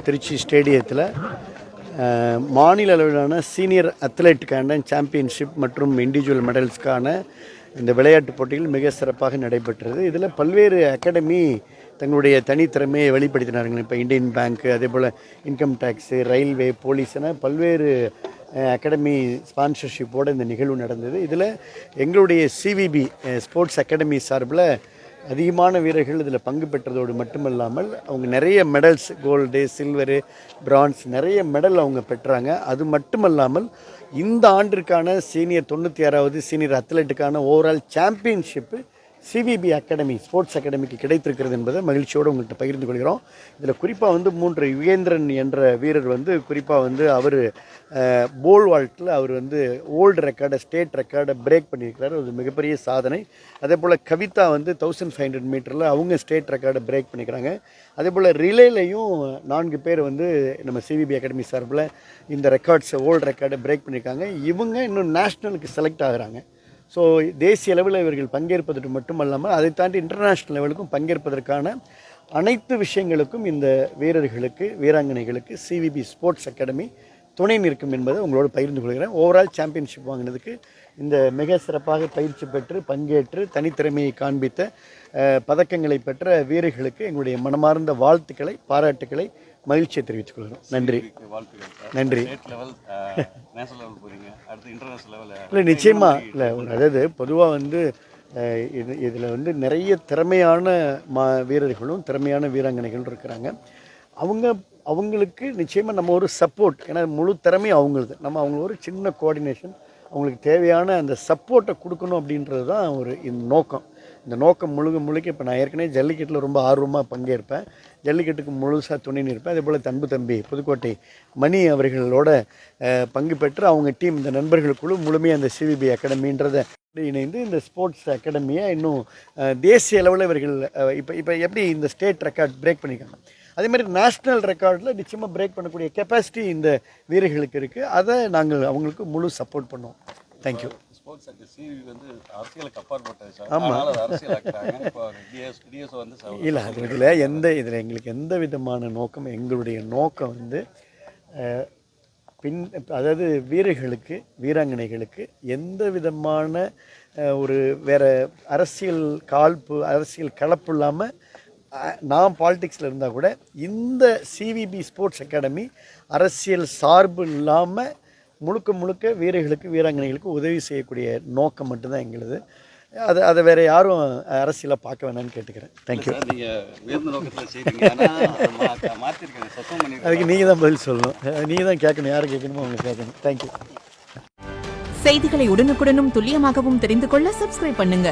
திருச்சி ஸ்டேடியத்தில் மாநில அளவிலான சீனியர் அத்லெட்டுக்கான சாம்பியன்ஷிப் மற்றும் இண்டிவிஜுவல் மெடல்ஸ்க்கான இந்த விளையாட்டுப் போட்டிகள் மிக சிறப்பாக நடைபெற்றது. இதில் பல்வேறு அகாடமி தங்களுடைய தனித்திறமையை வெளிப்படுத்தினார்கள். இப்போ இந்தியன் பேங்க்கு, அதே போல் இன்கம் டேக்ஸு, ரயில்வே, போலீஸ் என பல்வேறு அகாடமி ஸ்பான்சர்ஷிப்போடு இந்த நிகழ்வு நடந்தது. இதில் எங்களுடைய சிவிபி ஸ்போர்ட்ஸ் அகாடமி சார்பில் அதிகமான வீரர்கள் இதில் பங்கு பெற்றதோடு மட்டுமல்லாமல் அவங்க நிறைய மெடல்ஸ், கோல்டு, சில்வரு, பிரான்ஸ் நிறைய மெடல் அவங்க பெற்றாங்க. அது மட்டுமல்லாமல் இந்த ஆண்டிற்கான சீனியர் 96வது சீனியர் அத்லெட்டுக்கான overall championship CVP academy sports அகாடமிக்கு கிடைத்திருக்கிறது என்பதை மகிழ்ச்சியோடு உங்கள்கிட்ட பகிர்ந்து கொள்கிறோம். இதில் குறிப்பாக 3 யுகேந்திரன் என்ற வீரர் குறிப்பாக அவர் போல் வால்ட்டில் அவர் ஓல்டு ரெக்கார்டை, ஸ்டேட் ரெக்கார்டை பிரேக் பண்ணியிருக்கிறார். அது மிகப்பெரிய சாதனை. அதே போல் கவிதா 1500 மீட்டரில் அவங்க ஸ்டேட் ரெக்கார்டை பிரேக் பண்ணிக்கிறாங்க. அதே போல் ரிலேலையும் 4 பேர் நம்ம சிவிபி அகாடமி சார்பில் இந்த ரெக்கார்ட்ஸை ஓல்டு ரெக்கார்டை பிரேக் பண்ணியிருக்காங்க. இவங்க இன்னும் நேஷ்னலுக்கு செலக்ட் ஆகுறாங்க. ஸோ தேசிய அளவில் இவர்கள் பங்கேற்பதற்கு மட்டுமல்லாமல் அதை தாண்டி இன்டர்நேஷ்னல் லெவலுக்கும் பங்கேற்பதற்கான அனைத்து விஷயங்களுக்கும் இந்த வீரர்களுக்கு, வீராங்கனைகளுக்கு சிவிபி ஸ்போர்ட்ஸ் அகாடமி துணை நிற்கும் என்பதை உங்களோடு பகிர்ந்து கொள்கிறேன். ஓவரால் சாம்பியன்ஷிப் வாங்கினதுக்கு இந்த மிக சிறப்பாக பயிற்சி பெற்று பங்கேற்று தனித்திறமையை காண்பித்த பதக்கங்களை பெற்ற வீரர்களுக்கு எங்களுடைய மனமார்ந்த வாழ்த்துக்களை, பாராட்டுக்களை, மகிழ்ச்சியை தெரிவித்துக் கொள்கிறோம். நன்றி. நன்றி. இல்லை, நிச்சயமாக இல்லை. அதாவது பொதுவாக இதில் நிறைய திறமையான வீரர்களும் திறமையான வீராங்கனைகளும் இருக்கிறாங்க. அவங்களுக்கு நிச்சயமாக நம்ம ஒரு சப்போர்ட், ஏன்னா முழு திறமையும் அவங்களுக்கு, நம்ம அவங்க ஒரு சின்ன கோஆர்டினேஷன், அவங்களுக்கு தேவையான அந்த சப்போர்ட்டை கொடுக்கணும் அப்படின்றது தான் இந்த நோக்கம். இந்த நோக்கம் முழுக்க இப்போ நான் ஏற்கனவே ஜல்லிக்கட்டில் ரொம்ப ஆர்வமாக பங்கேற்பேன். ஜல்லிக்கட்டுக்கு முழுசாக துணை நிற்பேன். அதே போல் தம்பி புதுக்கோட்டை மணி அவர்களோட பங்கு பெற்று அவங்க டீம், இந்த நண்பர்களுக்குழு முழுமையாக அந்த சிவிபி அகாடமின்றதை இணைந்து இந்த ஸ்போர்ட்ஸ் அகாடமியை இன்னும் தேசிய அளவில் இவர்கள் இப்போ எப்படி இந்த ஸ்டேட் ரெக்கார்ட் பிரேக் பண்ணியிருக்காங்க, அதே மாதிரி நேஷ்னல் ரெக்கார்டில் நிச்சயமாக பிரேக் பண்ணக்கூடிய கெப்பாசிட்டி இந்த வீரர்களுக்கு இருக்குது. அதை நாங்கள் அவங்களுக்கு முழு சப்போர்ட் பண்ணுவோம். தேங்க்யூ. இல்லை, இதில் எங்களுக்கு எந்த விதமான நோக்கம், எங்களுடைய நோக்கம் அதாவது வீரர்களுக்கு, வீராங்கனைகளுக்கு எந்த விதமான ஒரு வேறு அரசியல் கலப்பு இல்லாமல், நான் பாலிடிக்ஸில் இருந்தால் கூட இந்த சிவிபி ஸ்போர்ட்ஸ் அகாடமி அரசியல் சார்பு இல்லாமல் முழுக்க வீரர்களுக்கு, வீராங்கனைகளுக்கு உதவி செய்யக்கூடிய நோக்கம் மட்டும்தான் எங்களுது. அதை வேறு யாரும் அரசியலாக பார்க்க வேணாம்னு கேட்டுக்கிறேன். தேங்க்யூ. அதுக்கு நீங்கள் தான் பதில் சொல்லணும். நீங்கள் தான் கேட்கணும். யாரை கேட்கணுமோ அவங்க கேட்கணும். தேங்க்யூ. செய்திகளை உடனுக்குடனும் துல்லியமாகவும் தெரிந்து கொள்ள சப்ஸ்கிரைப் பண்ணுங்க.